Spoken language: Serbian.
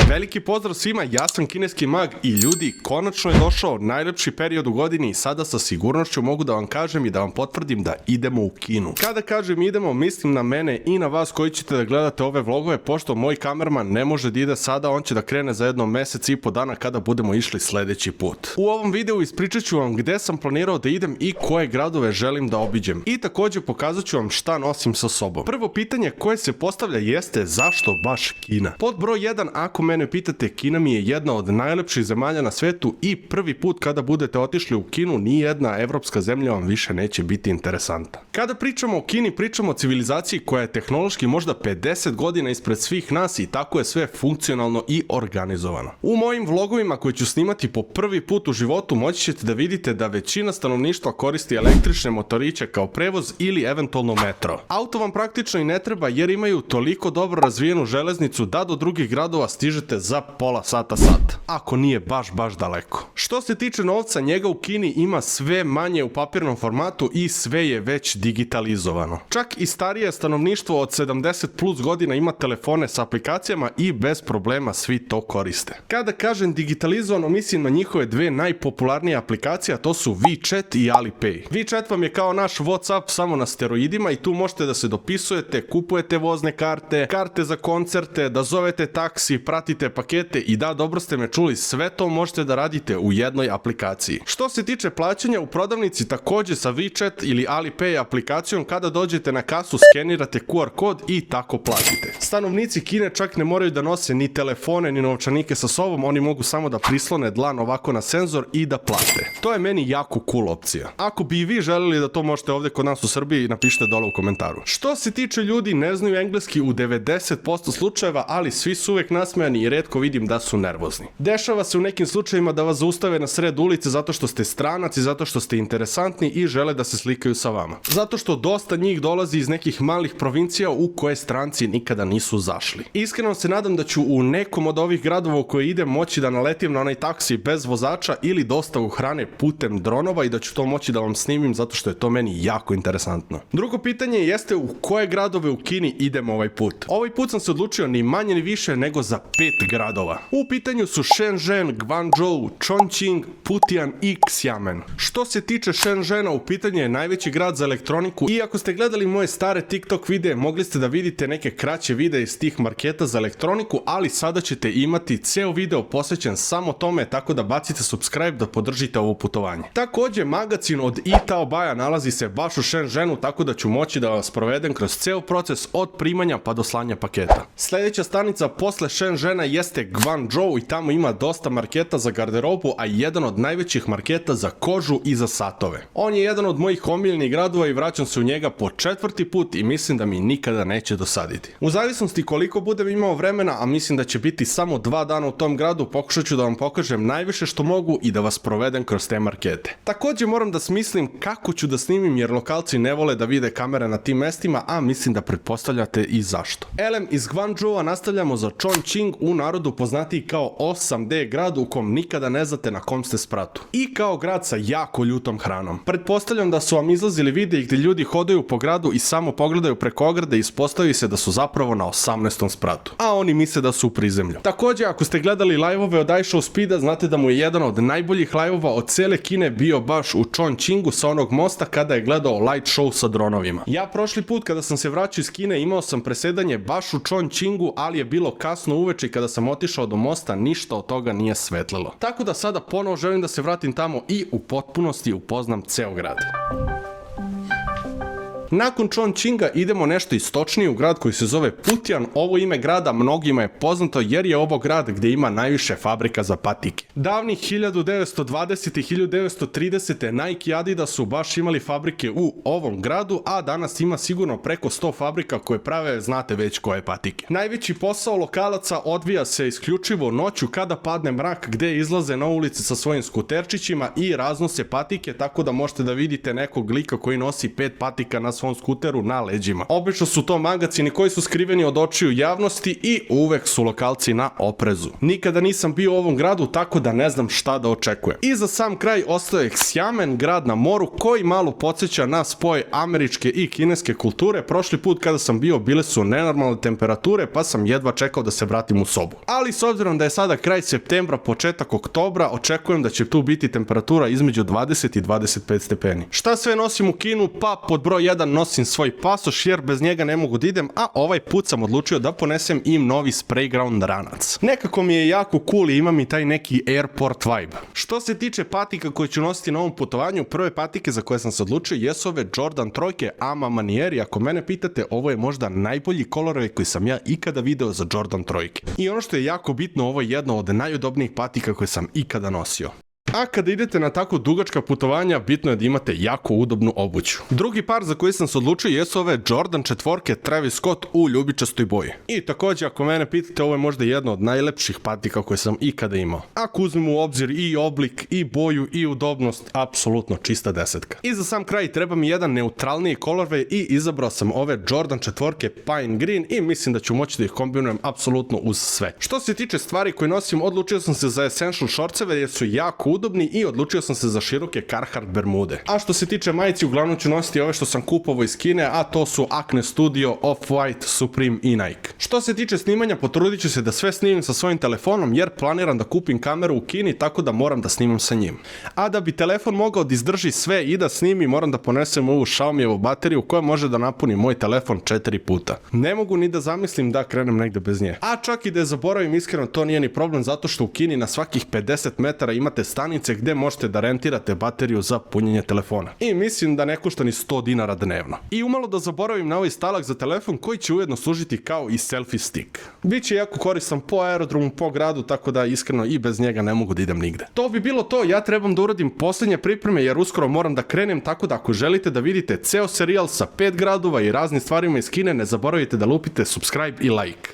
Veliki pozdrav svima, ja sam kineski mag i ljudi, konačno je došao najlepši period u godini i sada sa sigurnošću mogu da vam kažem i da vam potvrdim da idemo u kinu. Kada kažem idemo, mislim na mene i na vas koji ćete da gledate ove vlogove, pošto moj kamerman ne može da ide sada, on će da krene za jedno mesec i po dana kada budemo išli sledeći put. U ovom videu ispričat ću vam gde sam planirao da idem i koje gradove želim da obiđem. I također pokazat ću vam šta nosim sa sobom. Prvo pitanje koje se postavlja jeste zašto baš Kina? Pod broj 1, ako mene pitate, Kina mi je jedna od najlepših zemalja na svetu i prvi put kada budete otišli u Kinu, nijedna evropska zemlja vam više neće biti interesantna. Kada pričamo o Kini, pričamo o civilizaciji koja je tehnološki možda 50 godina ispred svih nas i tako je sve funkcionalno i organizovano. U mojim vlogovima koje ću snimati po prvi put u životu moći ćete da vidite da većina stanovništva koristi električne motoriće kao prevoz ili eventualno metro. Auto vam praktično i ne treba jer imaju toliko dobro razvijenu železnicu da do drugih gradova stižete za pola sata, ako nije baš daleko. Što se tiče novca, njega u Kini ima sve manje u papirnom formatu i sve je već digitalizovano. Čak i starije stanovništvo od 70 plus godina ima telefone sa aplikacijama i bez problema svi to koriste. Kada kažem digitalizovano, mislim na njihove dve najpopularnije aplikacije, a to su WeChat i Alipay. WeChat vam je kao naš WhatsApp samo na steroidima i tu možete da se dopisujete, kupujete vozne karte, karte za koncerte, da zovete taksi, pratite pakete i da, dobro ste me čuli, sve to možete da radite u jednoj aplikaciji. Što se tiče plaćanja u prodavnici, također sa WeChat ili Alipay aplikacijom, kada dođete na kasu skenirate QR kod i tako platite. Stanovnici Kine čak ne moraju da nose ni telefone ni novčanike sa sobom, oni mogu samo da prislone dlan ovako na senzor i da plate. To je meni jako cool opcija. Ako bi i vi želeli da to možete ovdje kod nas u Srbiji, napišite dole u komentaru. Što se tiče ljudi, ne znaju engleski u 90% slučajeva, ali svi su uvek nasmejani i retko vidim da su nervozni. Dešava se u nekim slučajevima da vas zaustave na sred ulice zato što ste stranac i zato što ste interesantni i žele da se slikaju sa vama. Zato što dosta njih dolazi iz nekih malih provincija u koje stranci nikada nisu zašli. Iskreno se nadam da ću u nekom od ovih gradova u koje idem moći da naletim na onaj taksi bez vozača ili dostavu hrane putem dronova i da ću to moći da vam snimim zato što je to meni jako interesantno. Drugo pitanje jeste u koje gradove u Kini idem ovaj put. Ovaj put sam se odlučio ni manje ni više nego za 5 gradova. U pitanju su Shenzhen, Guangzhou, Chongqing, Putian i Xiamen. Što se tiče Shenzhena, u pitanju je najveći grad za elektroniku i ako ste gledali moje stare TikTok videe, mogli ste da vidite neke kraće videe iz tih marketa za elektroniku, ali sada ćete imati ceo video posvećen samo tome, tako da bacite subscribe da podržite ovo putovanje. Također, magazin od Taobaja nalazi se baš u Shenzhenu, tako da ću moći da vas provedem kroz ceo proces od primanja pa do slanja paketa. Sljedeća stanica posle Shenzhena jeste Guangzhou i tamo ima dosta marketa za garderobu, a jedan od najvećih marketa za kožu i za satove. On je jedan od mojih omiljenih gradova i vraćam se u njega po 4. put i mislim da mi nikada neće dosaditi. U zavisnosti koliko budem imao vremena, a mislim da će biti samo 2 dana u tom gradu, pokušat ću da vam pokažem najviše što mogu i da vas provedem kroz te markete. Također moram da smislim kako ću da snimim jer lokalci ne vole da vide kamere na tim mestima, a mislim da pretpostavljate i zašto. Elem, iz Guangzhoua nastavljamo za Chongqing, u narodu poznatiji kao 8D grad u kom nikada ne znate na kom ste spratu. I kao grad sa jako ljutom hranom. Pretpostavljam da su vam izlazili videi gdje ljudi hodaju po gradu i samo pogledaju preko ograde i ispostavi se da su zapravo na 18. spratu. A oni misle da su u prizemlju. Također, ako ste gledali live-ove od iShow Speeda, znate da mu je jedan od najboljih live-ova od cele Kine bio baš u Chongqingu sa onog mosta kada je gledao light show sa dronovima. Ja prošli put kada sam se vraćao iz Kine imao sam presedanje baš u Chongqingu, ali je bilo kasno uveče i kada sam otišao do mosta ništa od toga nije svetlilo. Tako da sada ponovo želim da se vratim tamo i u potpunosti upoznam ceo grad. Nakon Chongqinga idemo nešto istočnije u grad koji se zove Putian. Ovo ime grada mnogima je poznato jer je ovo grad gdje ima najviše fabrika za patike. Davnih 1920. i 1930. Nike i Adidas su baš imali fabrike u ovom gradu, a danas ima sigurno preko 100 fabrika koje prave, znate već koje patike. Najveći posao lokalaca odvija se isključivo noću kada padne mrak, gdje izlaze na ulici sa svojim skuterčićima i raznose patike, tako da možete da vidite nekog lika koji nosi 5 patika na svom skuteru na leđima. Obično su to magacini koji su skriveni od očiju javnosti i uvek su lokalci na oprezu. Nikada nisam bio u ovom gradu, tako da ne znam šta da očekujem. I za sam kraj ostaje Xiamen, grad na moru koji malo podsjeća na spoj američke i kineske kulture. Prošli put kada sam bio bile su nenormalne temperature pa sam jedva čekao da se vratim u sobu. Ali s obzirom da je sada kraj septembra, početak oktobra, očekujem da će tu biti temperatura između 20 i 25 stepeni. Šta sve nosim u Kinu? Pa pod broj 1 nosim svoj pasoš jer bez njega ne mogu da idem, a ovaj put sam odlučio da ponesem im novi Sprayground ranac. Nekako mi je jako cool i ima mi taj neki airport vibe. Što se tiče patika koje ću nositi na ovom putovanju, prve patike za koje sam se odlučio jesu ove Jordan 3 Ama Manieri. Ako mene pitate, ovo je možda najbolji kolorove koji sam ja ikada video za Jordan 3. I ono što je jako bitno, ovo je jedno od najudobnijih patika koje sam ikada nosio. A kada idete na tako dugačka putovanja, bitno je da imate jako udobnu obuću. Drugi par za koji sam se odlučio jesu ove Jordan 4 Travis Scott u ljubičastoj boji. I također, ako mene pitate, ovo je možda jedno od najlepših patika koje sam ikada imao. Ako uzmemo u obzir i oblik, i boju, i udobnost, apsolutno čista desetka. I za sam kraj treba mi jedan neutralniji kolorvej i izabrao sam ove Jordan 4 Pine Green i mislim da ću moći da ih kombinujem apsolutno uz sve. Što se tiče stvari koje nosim, odlučio sam se za Essential shortseve jer su jako udobni i odlučio sam se za široke Carhartt bermude. A što se tiče majici, uglavnom ću nositi ove što sam kupovao iz Kine, a to su Acne Studio, Off-White, Supreme i Nike. Što se tiče snimanja, potrudit ću se da sve snimim sa svojim telefonom jer planiram da kupim kameru u Kini, tako da moram da snimam sa njim. A da bi telefon mogao da izdrži sve i da snimi, moram da ponesem ovu Xiaomi-evu bateriju koja može da napuni moj telefon 4 puta. Ne mogu ni da zamislim da krenem negde bez nje. A čak i da je zaboravim, iskreno to nije ni problem zato što u Kini na svakih 50 metara imate stanice gde možete da rentirate bateriju za punjenje telefona. I mislim da ne košta ni 100 dinara dnevno. I umalo da zaboravim na ovaj stalak za telefon koji će ujedno služiti kao i selfie stick. Biće jako koristan po aerodromu, po gradu, tako da iskreno i bez njega ne mogu da idem nigde. To bi bilo to, ja trebam da uradim posljednje pripreme jer uskoro moram da krenem, tako da ako želite da vidite ceo serijal sa 5 gradova i raznim stvarima iz Kine, ne zaboravite da lupite subscribe i like.